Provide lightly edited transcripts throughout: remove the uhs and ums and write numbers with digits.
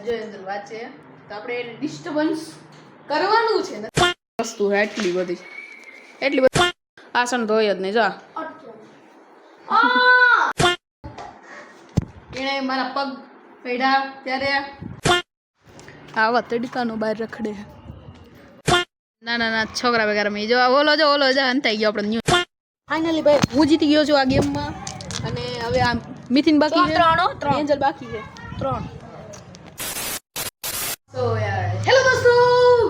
જો અંદર વાત છે તો આપણે ડિસ્ટર્બન્સ કરવાનું છે ને વસ્તુ એટલી બધી આસન ધોઈ જ નહીં જા એને મારા પગ પડ્યા ત્યારે આવા તડકાનો બહાર રખડે ના છોકરા વગેરે મેં જો ઓલો જા અંતાઈ ગયો આપણે ફાઇનલી ભાઈ હું જીતી ગયો છું આ ગેમમાં અને હવે આ મિથિન બાકી છે ત્રણ એન્જલ બાકી છે ત્રણ તો યાર હેલો દોસ્તો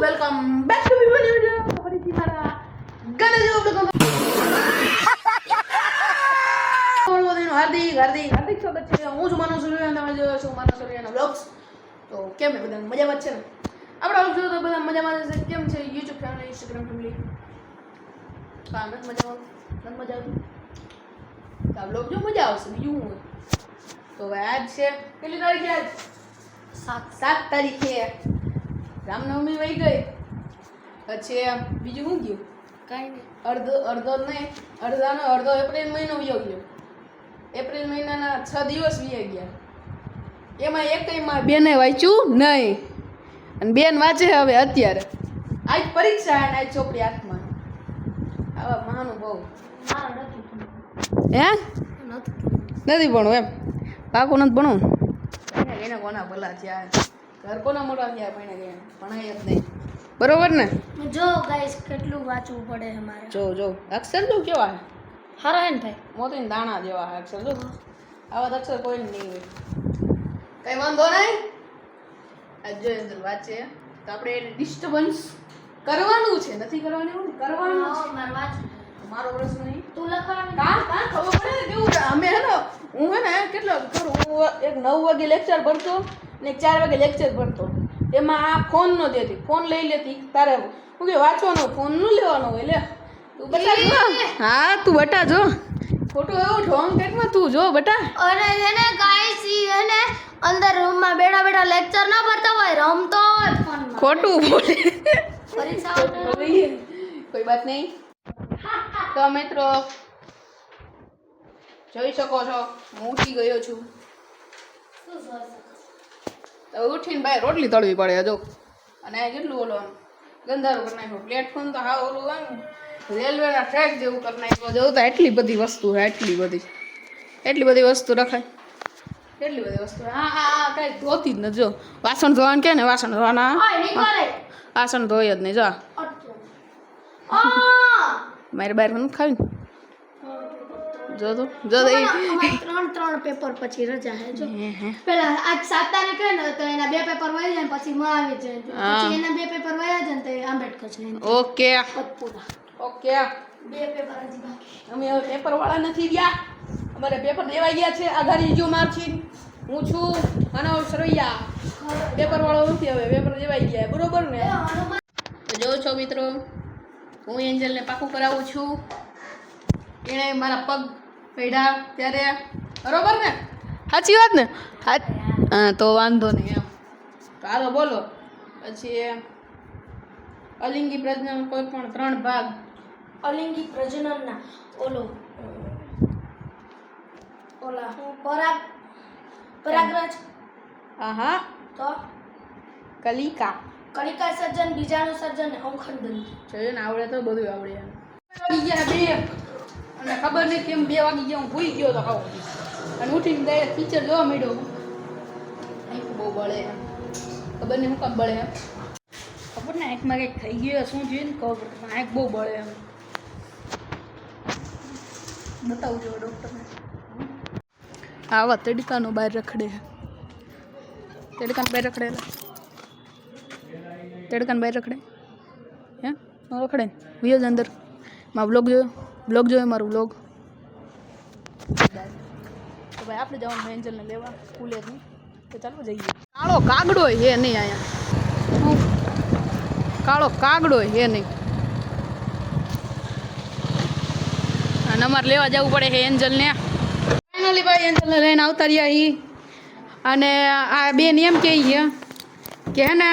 welcome back to my video ફરીથી મારા ગાના જેવો હાર્દિક સ્વાગત છે હું છું માનવ સૂર્ય અને તમે જોયો છો માનવ સૂર્યના બ્લોગ્સ તો કેમ છે બધા મજામાં જ છે ને આપણે જો તો બધા મજામાં છે કેમ છે YouTube ફેમિલી Instagram ફેમિલી કામ જ મજા આવતી આ બ્લોગ જો મજા આવશે બીજું હું તો આજ છે કેટલી તારીખે આજ 7 તારીખે રામનવમી વહી ગઈ પછી બીજું શું ગયું કાંઈ નહીં અડધો એપ્રિલ મહિનો વયો ગયો એપ્રિલ મહિનાના 6 દિવસ વી ગયા એમાં એકમાં બેને વાંચ્યું નહીં અને બેન વાંચે હવે અત્યારે આજ પરીક્ષા અને આજ ચોપડી હાથમાં આવા મહાનુભાવ હે નથી ભણવું એમ પાકું નથી ભણવું એને કોના ભલા થયા ઘર કોના મોટા થયા ભણાય જ નહીં બરોબર ને જો ગાઈસ કેટલું વાંચવું પડે અમારે જો અક્ષર જો કેવા હારા હે ને ભાઈ મોતીના દાણા જેવા અક્ષર જો આવા અક્ષર કોઈ નહીં હોય કઈ વાંધો નહીં આજ જો અંદર વાત છે તો આપણે ડિસ્ટર્બન્સ કરવાનું છે નથી કરવાનું કરવાનું છે મારે વાંચવું મારો પ્રશ્ન નહીં તું લખવાનું કાં ખબર પડે ને કેવું અમે હે ને હું હે ને કેટલો કરું હું એક 9 વાગે લેક્ચર ભરતો ને 4 વાગે લેક્ચર ભરતો એમાં આ ફોન ન દેતી ફોન લઈ લેતી તારે હું કે વાંચવાનો ફોન ન લેવાનો હોય લે તું બટા જો હા તું બટા જો ખોટું એવું ઢોંગ કેટમાં તું જો બટા અરે એને ગાઈસ એને અંદર રૂમમાં બેઠા લેક્ચર ના ભરતા હોય રમતો હોય ફોનમાં ખોટું બોલે પરીક્ષા કોઈ વાત નહીં તો મિત્રો જોઈ શકો છો હું ઉઠી ગયો છું તો ઉઠીને ભાઈ રોટલી તળવી પડે જો અને કેટલું ઓલો આમ ગંધારું કરી નાખ્યું પ્લેટફોર્મ તો હા ઓલું આમ રેલવેના ટ્રેક જેવું કરી નાખ્યું જવું તો એટલી બધી વસ્તુ છે એટલી બધી વસ્તુ રખાય કેટલી બધી વસ્તુ હા કાંઈ ધોતી જ નથી જો વાસણ ધોવાનું કે ને વાસણ ધોવાના વાસણ ધોઈ જ નહીં જો મારી બહાર નથી ખાવી જો ત્રણ પેપર પછી રજા હે જો પેલા આજ 7 તારીખે ને તો એના 2 પેપર વહી જાય પછી મહાવીર જયંતિ પછી એના 2 પેપર વહ્યા જાય ને તો આંબેડકર જયંતિ ઓકે 2 પેપર હજી બાકી અમે હવે પેપર વાળા નથી ગયા અમારે પેપર દેવાઈ ગયા છે આધારી જો મારથી હું છું માનવ સરવૈયા પેપર વાળો નથી હવે પેપર દેવાઈ ગયા બરોબર ને જો છો મિત્રો હું એન્જલને પાકું કરાવું છું એણે મારા પગ પડ્યા ત્યારે બરોબર ને સાચી વાત ને હા તો વાંધો નહીં એમ તો હાલો બોલો પછી અલિંગી પ્રજનન કોઈ પણ 3 ભાગ અલિંગી પ્રજનનના ઓલા પરાગરજ હા તો કલિકા સર્જન બીજાણુ સર્જન ને અંખંડન જોયું ને આવડે તો બધું આવડે એમ વાગી ગયા 2 અને ખબર નહીં કેમ 2 વાગી ગયા હું ભૂઈ ગયો તો ખાવ અને ઉઠીને ડાયરેક્ટ પિક્ચર જોવા માંડ્યો આંખ બહુ બળે ખબર નહીં હું કામ બળે એમ ખબર ને આંખમાં કંઈક થઈ ગયું શું થયું ને ખબર આંખ બહુ બળે એમ બતાવું જો ડૉક્ટરને આવા તડકાનો બહાર રખડે તડકાનો બહાર રખડે હે રખડે વિયો જ અંદર મારો બ્લોગ જોયો મારો બ્લોગ તો ભાઈ આપણે જવાનું એન્જલને લેવા સ્કૂલેથી તો ચાલો જઈએ કાળો કાગડો હે નહીં અહીંયા કાળો કાગડો હે નહીં અને અમારે લેવા જવું પડે છે એન્જલને ફાઇનલી ભાઈ એન્જલને લઈને આવતા રહ્યા એ અને આ બેન એમ કહે કે હે ને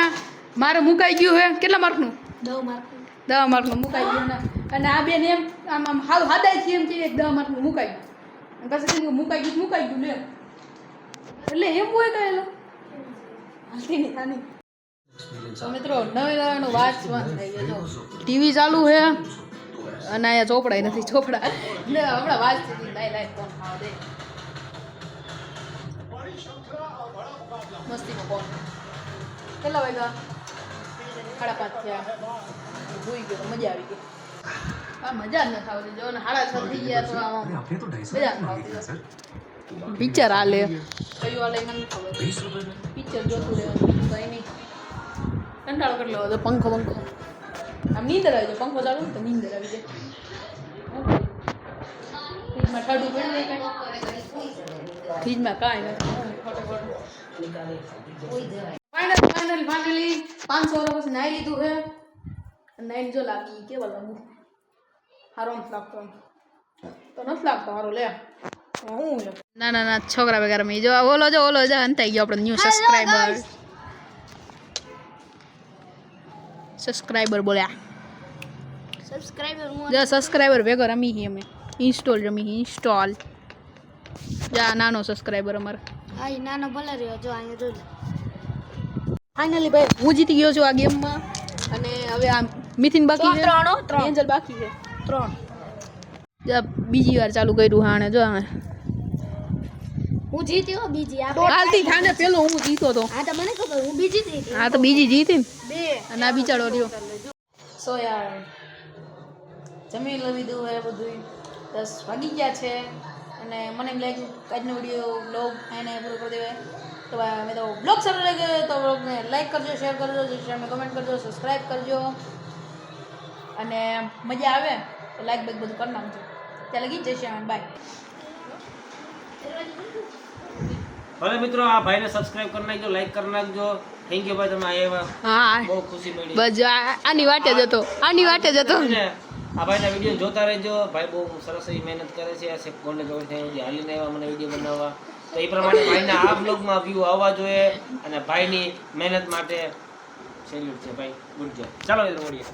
મારે મુકાઈ ગયું હે કેટલા માર્કનું 10 માર્કનું મુકાઈ ગયું ને અને આ બેન એમ આમ હાવ હાદાયથી એમ કે 10 માર્કનું મુકાઈ ગયું અને પછી મુકાઈ ગયું લે એટલે એમ હોય કહેલો હાલતી નહીં નાની. તો મિત્રો નવી વાંચવાનું થઈ ગયું જો ટીવી ચાલુ છે અને અહીંયા ચોપડા નથી ચોપડા ને હમણાં વાંચતી હતી લાઈ ફોન ખાવા દે મસ્તીનો ફોન કેટલા વાગ્યા 5:30 થયા ભૂઈ ગયો મજા આવી ગઈ આ મજા જ ન આવતી જો ને 6:30 થઈ ગયા તો આમ મજા ન આવતી પિક્ચર હાલે કયું હાલે મને ખબર પિક્ચર જોતું રહેવાનું કઈ નહીં કંટાળો કરી લેવો તો પંખો આમ નીંદર આવી જાય પંખો ચાલુ ને તો નીંદર આવી જાય ફ્રીજમાં ઠંડુ પડી જાય ફ્રીજમાં કાંઈ નથી ફાઇનલી 500 વર્ષ પછી નાઈ લીધું છે નાઈને જો લાગી કેવા લાગુ સારો નથી લાગતો તો નથી લાગતો સારો લે હું ના છોકરા વગેરે મેં જો ઓલો જો અંતાઈ ગયો આપણો ન્યૂ સબસ્ક્રાઈબર બોલ્યા સબસ્ક્રાઈબર ભેગો રમી હી અમે ઇન્સ્ટોલ જા નાનો સબસ્ક્રાઈબર અમારે હા ઈ નાનો ભલે રહ્યો જો અહીંયા જોજો ફાઇનલી ભાઈ હું જીતી ગયો છું આ ગેમમાં અને હવે આ મિથિન બાકી છે 3 એન્જલ બાકી છે 3 જા બીજી વાર ચાલુ કર્યું હાણે જો હા હું જીત્યો બીજી આ હાલતી થાને પેલો હું જીતો તો હા તો મને ખબર હું બીજી જીતી હા તો બીજી જીતી ને બે અને આ બિચારો રહ્યો સો યાર જમી લીધું હે બધું 10 વાગી ગયા છે અને મને એમ લાગ્યું આજનો વિડીયો બ્લોગ એને પૂરો કરી દેવાય તો મેં તો બ્લોગ સારો લાગ્યો તો બ્લોગને લાઈક કરજો શેર કરજો ચેનલને કમેન્ટ કરજો સબસ્ક્રાઈબ કરજો અને મજા આવે તો લાઈક બેક બધું કરી નાખજો ત્યાં લગી જશે બાય ભલે મિત્રો આ ભાઈને સબસ્ક્રાઇબ કરી નાખજો લાઈક કરી નાખજો થેન્ક યુ ભાઈ તમે આવ્યા હા બહુ ખુશી મળી બસ આની વાટે જ હતો આ ભાઈના વિડીયો જોતા રહેજો ભાઈ બહુ સરસ એવી મહેનત કરે છે આ ગોલ્ડન કવર થઈ હાલીને આવ્યા મને વિડીયો બનાવવા તો એ પ્રમાણે ભાઈના આ બ્લોગમાં વ્યૂ આવવા જોઈએ અને ભાઈની મહેનત માટે સેલ્યુટ છે ભાઈ ગુડ જોબ ચાલો એ મળીએ